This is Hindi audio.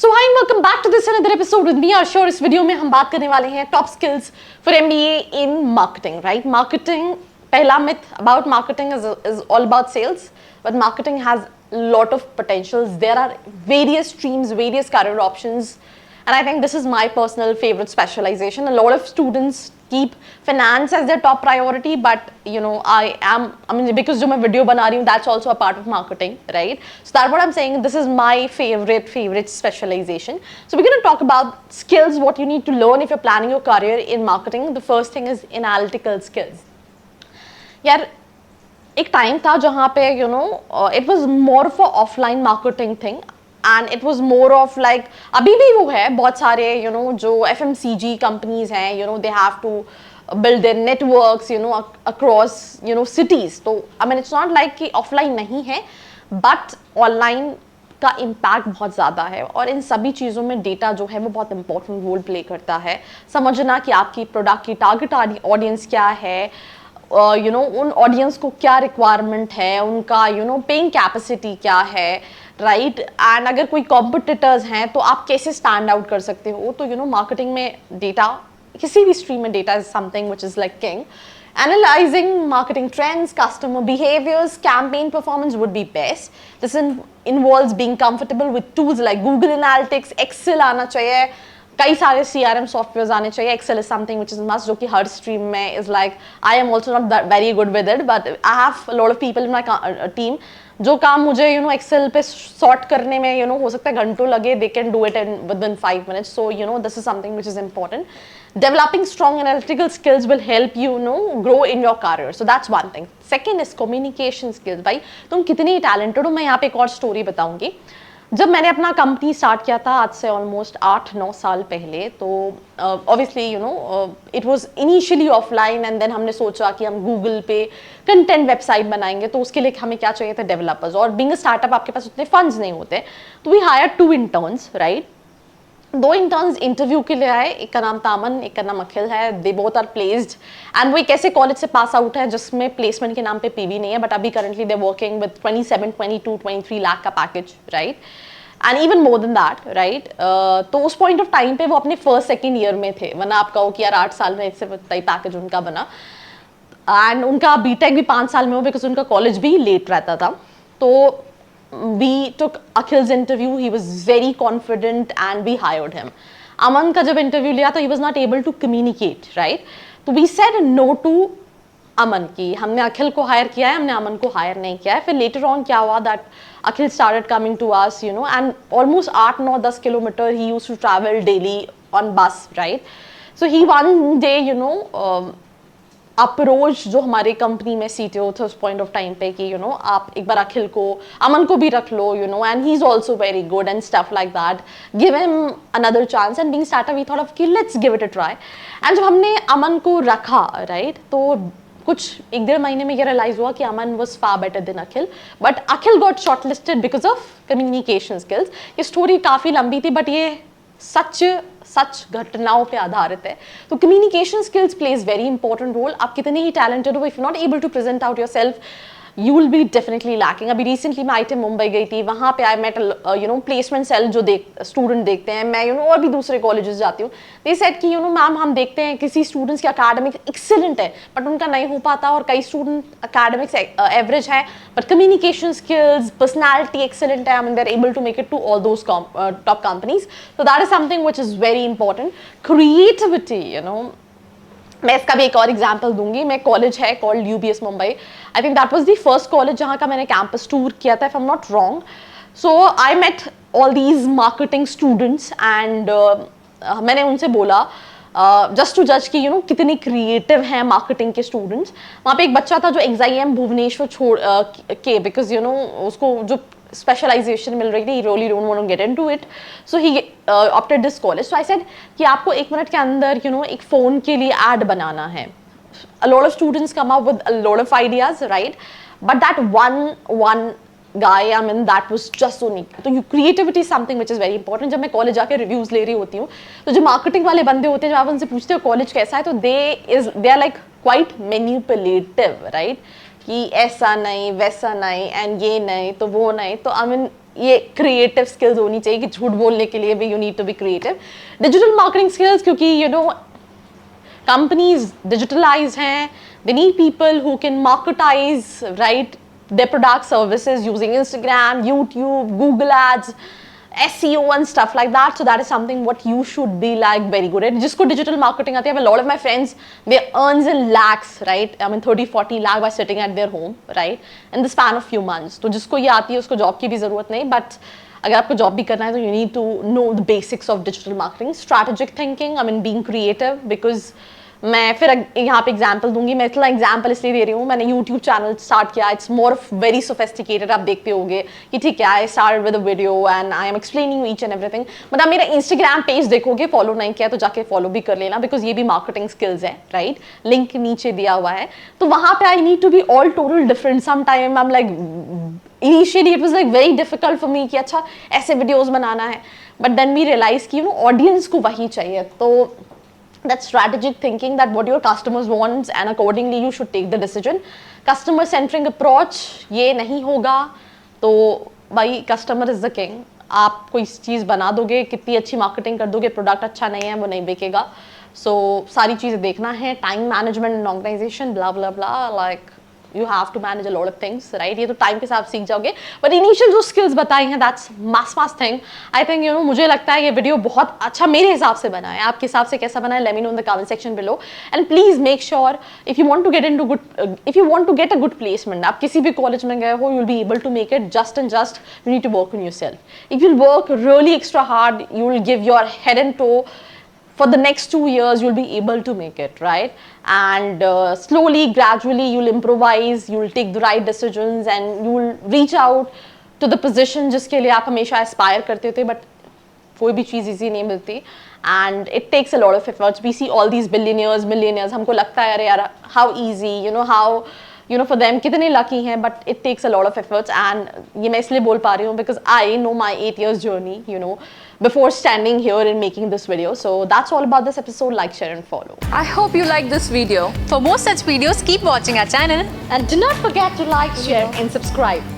So hi welcome back to this another episode with me Asha. इस वीडियो में हम बात करने वाले हैं top skills for MBA in marketing. Right, marketing, पहला myth about marketing is all about sales, but marketing has lot of potentials. There are various streams, various career options, and I think this is my personal favorite specialization. A lot of students keep finance as their top priority, but you know, I mean, because जो मैं video बना रही हूँ, that's also a part of marketing, right? So that's what I'm saying. This is my favorite specialization. So we're going to talk about skills, what you need to learn if you're planning your career in marketing. The first thing is analytical skills. यार, एक टाइम था जहाँ पे you know it was more for offline marketing thing, and it was more of like, अभी भी वो है, बहुत सारे यू नो जो FMCG कंपनीज हैं, you know they have to build their networks you know across you know cities. तो I mean it's not like कि ऑफलाइन नहीं है, बट ऑनलाइन का इम्पैक्ट बहुत ज़्यादा है, और इन सभी चीज़ों में डेटा जो है वो बहुत इंपॉर्टेंट रोल प्ले करता है. समझना कि आपकी प्रोडक्ट की टारगेट ऑडियंस क्या है, यू नो उन ऑडियंस को क्या रिक्वायरमेंट है, उनका यू नो पेइंग कैपेसिटी क्या है, राइट. एंड अगर कोई कॉम्पिटिटर्स हैं तो आप कैसे स्टैंड आउट कर सकते हो. तो यू नो मार्केटिंग में डेटा, किसी भी स्ट्रीम में data is something which is like king. Analyzing marketing trends, customer behaviors, campaign performance would be best. This involves being comfortable with tools like Google Analytics, Excel आना चाहिए, कई सारे CRM सॉफ्टवेयर आने चाहिए. Excel is something which is must, जो कि हर स्ट्रीम में is like, I am also not that very good with it, but I have a lot of people in my team जो काम मुझे यू नो एक्सेल पे सॉर्ट करने में यू नो हो सकता है घंटों लगे, they can do it in within 5 minutes. So you know this is something which is important. Developing strong analytical skills will help you know grow in your career. So that's one thing. Second is communication skills. भाई तुम कितनी टैलेंटेड हो. मैं यहाँ पे एक और स्टोरी बताऊंगी. जब मैंने अपना कंपनी स्टार्ट किया था आज से ऑलमोस्ट 8-9 साल पहले, तो obviously you know it was initially offline, and then हमने सोचा कि हम गूगल पे कंटेंट वेबसाइट बनाएंगे. तो उसके लिए हमें क्या चाहिए था, डेवलपर्स. और बीइंग अ स्टार्टअप आपके पास उतने फंड्स नहीं होते, तो we hire 2 interns, right. 2 interns interview के लिए आए. एक का नाम था अमन, एक का नाम अखिल है. They both are placed, and वो एक ऐसे कॉलेज से पास आउट है जिसमें प्लेसमेंट के नाम पे PV नहीं है, बट अभी currently they working with 27, 22, 23 lakh का package, right. And even more than that, right. तो उस पॉइंट ऑफ टाइम पे वो अपने फर्स्ट सेकेंड ईयर में थे. वरना आप कहो कि यार 8 साल में इससे इतना ही पैकेज उनका बना. एंड उनका बीटेक भी 5 साल में हो, बिकॉज उनका कॉलेज भी लेट रहता था. तो we took Akhil's interview. He was very confident and we hired him. Aman का जब इंटरव्यू लिया तो he was not able to communicate, right? तो we said no to अमन की. हमने अखिल को हायर किया है, हमने अमन को हायर नहीं किया है. फिर लेटर ऑन क्या हुआ, that Akhil started coming to us, you know, and almost 8-9-10 kilometre he used to travel daily on bus, right? So he one day, you know, approach जो हमारे कंपनी में CTO थे उस पॉइंट ऑफ टाइम पे कि यू नो आप एक बार अखिल को, अमन को भी रख लो, you know, and he is also very good and stuff like that, give him another chance. And being startup we thought of कि let's give it a try. And जब हमने अमन को रखा, राइट, तो कुछ 1-1.5 महीने में ये रियलाइज हुआ कि Aman was far better than Akhil, but Akhil got shortlisted because of communication skills. ये स्टोरी काफ़ी लंबी थी, बट ये सच घटनाओं पे आधारित है. तो communication skills plays very important role. आप कितने ही टैलेंटेड हो, if not able to present out yourself, you will be definitely lacking. अभी रिसेंटली मैं IIT मुंबई गई थी. वहाँ पे I met you know placement cell जो स्टूडेंट देखते हैं. मैं यू नो और भी दूसरे कॉलेजेस जाती हूँ. दे सेड कि यू नो मैम, हम देखते हैं किसी स्टूडेंट्स के अकेडमिक एक्सीलेंट है, बट उनका नहीं हो पाता, और कई स्टूडेंट अकेडमिक्स एवरेज है, but communication skills, personality excellent है, and they are able to make it to all those top companies. So that is something which is very important. Creativity, you know, मैं इसका भी एक और एग्जाम्पल दूंगी. मैं कॉलेज है called UBS Mumbai. I think that was the first college जहाँ का मैंने कैंपस टूर किया था, if I am not wrong. So I met all these marketing students, and मैंने उनसे बोला जस्ट टू जज कि यू नो कितने क्रिएटिव हैं मार्केटिंग के स्टूडेंट्स. वहाँ पे एक बच्चा था जो XIM भुवनेश्वर छोड़ के, बिकॉज यू नो उसको जो स्पेशलाइजेशन मिल रही थी, he really don't want to get into it, so he opted this college. So I said कि आपको 1 मिनट के अंदर यू नो एक फ़ोन के लिए ad बनाना है. A lot of students come up with a lot of ideas, right? But that one guy, I mean, that was just so unique. तो creativity is something which is very important. जब मैं कॉलेज जाके रिव्यूज ले रही होती हूँ, तो जो मार्केटिंग वाले बंदे होते हैं, जब आप उनसे पूछते हो कॉलेज कैसा है, तो they are like quite manipulative, right? कि ऐसा नहीं, वैसा नहीं, एंड ये नहीं, तो वो नहीं. तो आई मीन ये क्रिएटिव स्किल्स होनी चाहिए कि झूठ बोलने के लिए भी you need to be creative. Digital marketing skills, क्योंकि यू नो कंपनीज डिजिटलाइज हैं, they need people who can marketize, right, their product services using Instagram, YouTube, Google ads, SEO and stuff like that. So that is something what you should be like very good at. जिसको digital marketing आती है, a lot of my friends, they earns in lakhs, right? I mean 30-40 lakh by sitting at their home, right? In the span of few months. तो जिसको ये आती है उसको जॉब की भी ज़रूरत नहीं, but अगर आपको जॉब भी करना है तो you need to know the basics of digital marketing, strategic thinking, I mean being creative, because मैं फिर यहाँ पे एग्जाम्पल दूंगी. मैं इतना एग्जाम्पल इसलिए दे रही हूँ, मैंने यूट्यूब चैनल स्टार्ट किया. It's more very sophisticated. आप देखते होगे कि ठीक है, I start with a video and I am explaining each and everything. But आप मेरा इंस्टाग्राम पेज देखोगे, फॉलो नहीं किया तो जाके फॉलो भी कर लेना, बिकॉज ये भी मार्केटिंग स्किल्स है, राइट? लिंक नीचे दिया हुआ है. तो वहाँ पे I need to be all total different. Some time I am like, initially it was like very difficult for me कि अच्छा ऐसे वीडियोज बनाना है, बट देन वी रियलाइज कि वो ऑडियंस को वही चाहिए. तो that's strategic thinking, that what your customers want and accordingly you should take the decision. Customer centric approach, ये नहीं होगा तो भाई customer is the king. आप कोई चीज़ बना दोगे, कितनी अच्छी मार्केटिंग कर दोगे, प्रोडक्ट अच्छा नहीं है वो नहीं बिकेगा. सो सारी चीज़ें देखना है, time management and organisation, blah blah blah, like you have to manage a lot of things, right? ये तो टाइम के साथ सीख जाओगे. बट इनिशियल जो स्किल्स बताई हैं, that's must thing. I think you know, मुझे लगता है ये वीडियो बहुत अच्छा मेरे हिसाब से बना है. आपके हिसाब से कैसा बना है, let me know in the comment section below. And please make sure, if you want to get into good, if you want to get a good placement, आप किसी भी कॉलेज में गए हो, you will be able to make it. Just you need to work on yourself. If you will work really extra hard, you will give your head and toe. For the next 2 years, you'll be able to make it, right? And slowly, gradually, you'll improvise, you'll take the right decisions, and you'll reach out to the position जिसके लिए आप हमेशा aspire करते थे, but कोई भी चीज़ easy नहीं मिलती. And it takes a lot of efforts. We see all these billionaires, millionaires, हमको लगता है अरे यार how easy, you know how, you know, for them कितने lucky हैं, but it takes a lot of efforts. And ये मैं इसलिए बोल पा रही हूँ because I know my 8 years journey, you know, before standing here and making this video. So that's all about this episode. Like, share and follow. I hope you like this video. For more such videos, keep watching our channel. And do not forget to like, share and subscribe.